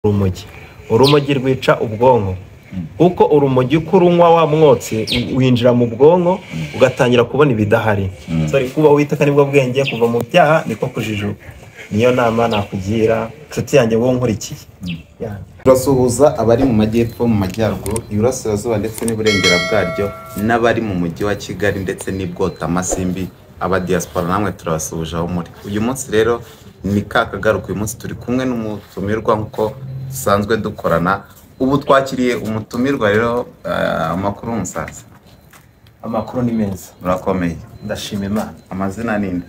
urumogi rwica ubwonko kuko urumogi kurunywa wa mwotsi winjira mu bwonko ugatangira kubona ibidahari kuba witaka nibwo bwenge kuva mu byaha niko kujijuka. Niyo nama nakugira nshuti yanjye wowe nkurikiye. Turasuhuza abari mu majyepfo, mu majyaruguru, iburasirazuba ndetse n'iburengera bwaryo, n'abari mu mujyi wa Kigali ndetse n'ibwota Masimbi, aba diaspora namwe turabasuhuje aho muri. Uyu munsi rero ni kakagaruka, uyu munsi turi kumwe n'umutumirwa nkuko dusanzwe dukorana. Ubu twakiriye umutumirwa rero, amakuru musaza. Amakuru ni meza. Urakomeye? Ndashima Imana. Amazina ninde?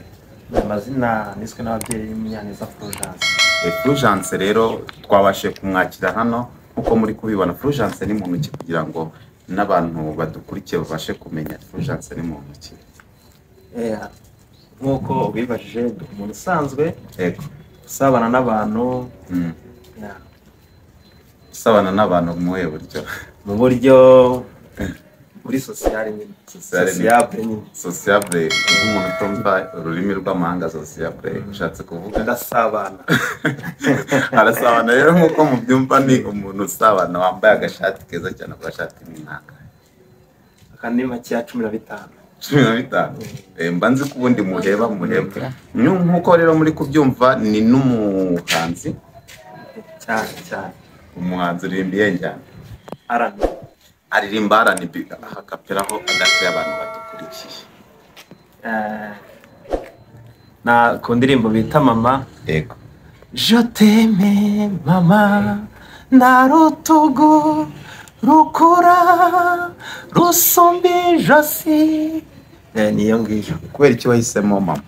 Amazina niswe n'ababyeyi Munyaneza Fulgence. Fulgence rero twabashe kumwakira hano uko muri kubibona. Fulgence ni muntu ki kugira ngo n'abantu badukurikiye babashe kumenya Fulgence ni muntu ki? Nkuko ubibajije umuntu usanzwe Yego. usabana n'abantu Usabana n'abantu mu buryo? Mu buryo muri sociale nyine. Sociable nk'umuntu utumva ururimi rw'amahanga. Sociable ushatse kuvuga ndasabana. Arasabana rero nkuko mubyumva, ni umuntu usabana wambaye agashati keza cyane, agashati n'inanga akandi make ya 15. 15. Mbanzi kubundi muheba nkuko rero muri kubyumva, ni n'umuhanzi cyane. Umuhanzi urimbiye njyana aririmba R&B akaperaho agati y'abantu badukurikiye. Na ku ndirimbo bita Mama. Yego. Je t'aime mama, na rutugu rukura rusumbi josi. Niyo ngiyo. Kubera iki wahisemo Mama?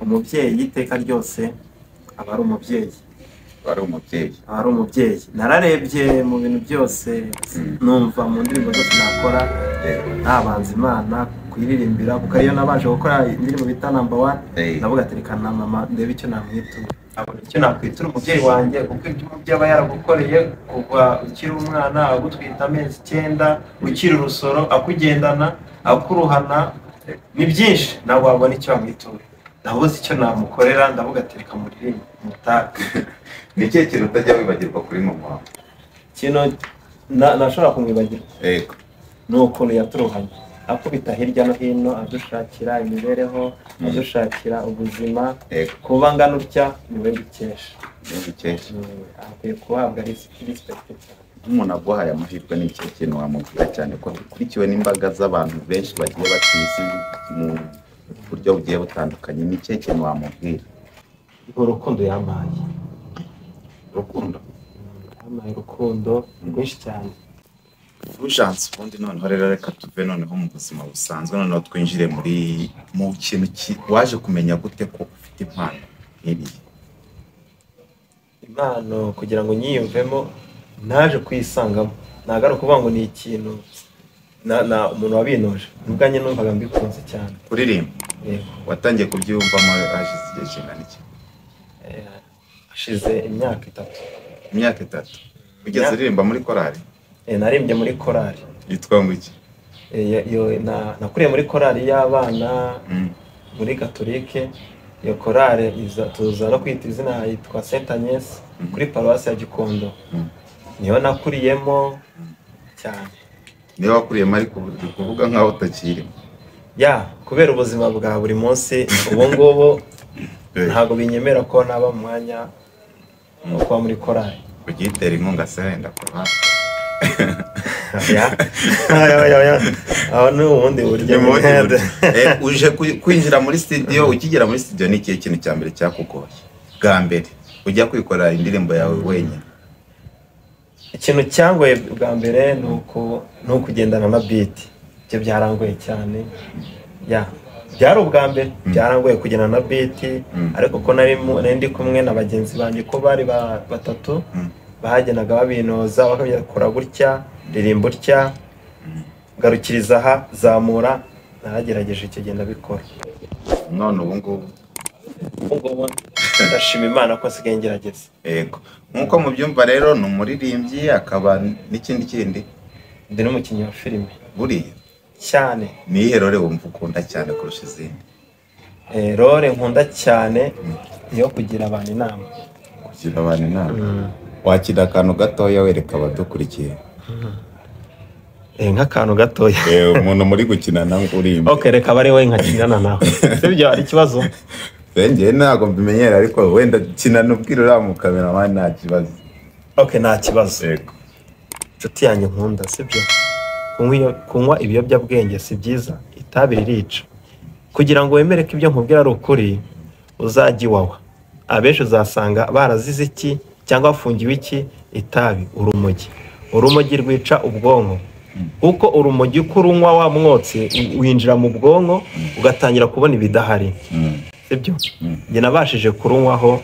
Umubyeyi iteka ryose aba ari umubyeyi. Ari umubyeyi. Nararebye mu bintu byose, numva mu ndirimbo zose nakora nabanza Imana kuyiririmbira, kuko ariyo nabanje gukora indirimbo bita number 1. Navuga ati reka na Mama ndebe icyo namwitura. Abona icyo nakwitura umubyeyi wanjye, kuko ibyo umubyeyi aba yaragukoreye kuva ukiri umwana, agutwita amezi 9, ukiri urusoro, akugendana, akuruhana, ni byinshi. Ntabwo wabona icyo wamwitura. Nabuze icyo namukorera, ndavuga ati reka muririmbe mutaka. Ni ikihe kintu utajya wibagirwa kuri Mama wawe? Kino nashobora kumwibagirwa. Yego. Ni ukuntu yaturuhanye akubita hirya no hino, adushakira imibereho, adushakira ubuzima. Kuba ngana utya niwe bikesha. Akwiye kuhabwa respect. Umuntu aguhaye amahirwe ni ikihe kintu wamubwira, cyane ko dukurikiwe n'imbaga z'abantu benshi bagiye batizi mu buryo bugiye butandukanye? Ni ikihe kintu wamubwira? Urukundo yampaye. Yampaye urukundo rwinshi cyane. Fulgence, ubundi noneho rero reka tuve noneho mu buzima busanzwe, noneho twinjire mu kintu waje kumenya gute ko ufite impano nk'iriya? Impano kugira ngo nyiyumvemo naje kuyisangamo. Ntabwo ari ukuvuga ngo ni ikintu umuntu wabinoje. Ubwanjye numvaga mbikunze cyane kuririmba. Watangiye kubyiyumvamo hashize igihe kingana iki? Hashize imyaka 3. Imyaka 3? Ugeze uririmba muri korali? Narimbye muri korali. Yitwa ngo iki? Nakuriye muri korali y'abana muri Gatolike. Iyo korali tuza no kwita izina yitwa Saint Agnes kuri Paroisse ya Gikondo. Niyo nakuriyemo cyane. Niyo wakuriyemo ariko kuvuga nkaho utakirimo? Kubera ubuzima bwa buri munsi ubu ngubu ntabwo binyemera ko naba mu mwanya wo kuba muri korali. Ugitera inkunga se wenda kuba aho ni ubundi buryo. Uje kwinjira muri studio, ukigera muri studio ni ikihe kintu cya mbere cyakugoye bwa mbere ujya kwikorera indirimbo yawe wenyine? Ikintu cyangoye bwa mbere ni ukugendana na beat. Ibyo byarangoye cyane. Byari ubwa mbere byarangoye kugendana na beat, ariko ko nari ndi kumwe na bagenzi banjye ko bari batatu bahagenaga babinoza, bakabikora gutya, ririmbo utya, garukiriza aha, zamura. Naragerageje icyo genda bikora. None ubu ngubu ndashima Imana ko sigaye ngerageza. Yego. Nkuko mubyumva rero, ni umuririmbyi akaba n'ikindi kindi. Ndi n'umukinnyi wa filime. Buriya cyane. Ni iyihe role wumva ukunda cyane kurusha izindi? Role nkunda cyane niyo kugira abantu inama. Kugira abantu inama? wakira akantu gatoya wereka abadukurikiye. Nk'akantu gatoya. Umuntu muri gukina nawe uri imbere. Okay, reka bari wowe nkakinana nawe. Sibyo ari ikibazo? Njye ntabwo mbimenyera ariko wenda kinana ubwira uriya mu cameraman nta kibazo. Okay, nta kibazo. Yego. Nshuti yanjye nkunda, sibyo? Kunywa ibiyobyabwenge si byiza, itabi ririca. Kugira ngo wemere ko ibyo nkubwira ari ukuri, uzajya iwawa. Abenshi uzasanga barazize iki cyangwa bafungiwe iki? Itabi, urumogi. Urumogi rwica ubwonko. Kuko urumogi uko urunywa wa mwotsi winjira mu bwonko ugatangira kubona ibidahari. Sibyo? Njye nabashije kurunywaho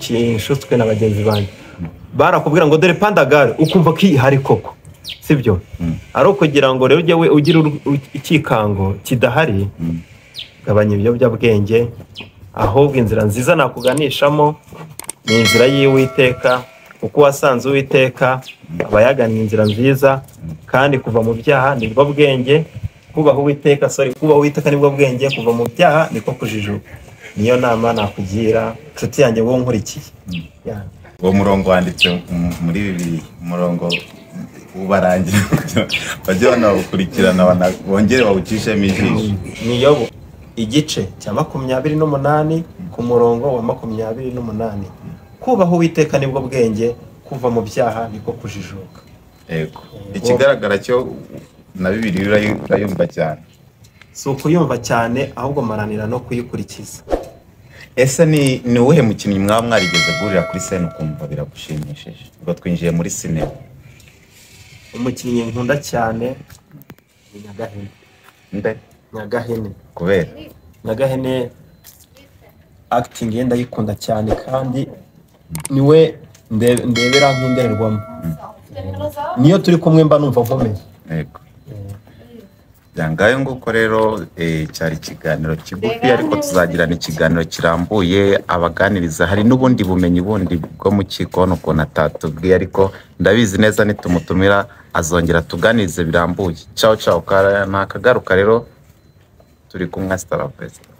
inshutswe na bagenzi banjye. Barakubwira ngo dore Pandagare ukumva ko ihari koko. Sibyo? Ari ukugira ngo rero ujye we ugira ikikango kidahari, gabanya ibiyobyabwenge. Ahubwo inzira nziza nakuganishamo ni inzira y'Uwiteka, kuko wasanze Uwiteka abayagana inzira nziza, kandi kuva mu byaha nibwo bwenge. Kubaho Uwiteka kubaho Uwiteka nibwo bwenge, kuva mu byaha niko kujijuka. Niyo nama nakugira nshuti yanjye wowe nkurikiye. Uwo murongo wanditse muri Bibiliya, umurongo ubarangira bajye banawukurikirana bongere bawucishemo ijisho. Ni Yobu igice cya 28 ku murongo wa 28. Kubaho Uwiteka nibwo bwenge, kuva mu byaha niko kujijuka. Yego. Ikigaragara cyo na Bibiliya urayumva cyane. Si ukuyumva cyane ahubwo maranira no kuyikurikiza. Ese ni uwuhe mukinnyi mwaba mwarigeze guhurira kuri scene ukumva biragushimishije? Ubwo twinjiye muri sinema. Umukinnyi nkunda cyane ni Nyagahene. Nde? Nyagahene. Kubera? Nyagahene acting ye ndayikunda cyane, kandi niwe ndebera nk'indererwamo. Niyo turi kumwe mba numva nkomeye. Yego. Yangaye nguko rero cyari ikiganiro kigufi, ariko tuzagirana ikiganiro kirambuye abaganiriza. Hari n'ubundi bumenyi bundi bwo mu kikono ukuntu atatubwiye, ariko ndabizi neza nitumutumira azongera tuganirize birambuye. Ciao ciao, nakagaruka rero turi kumwe. Hasta la vista.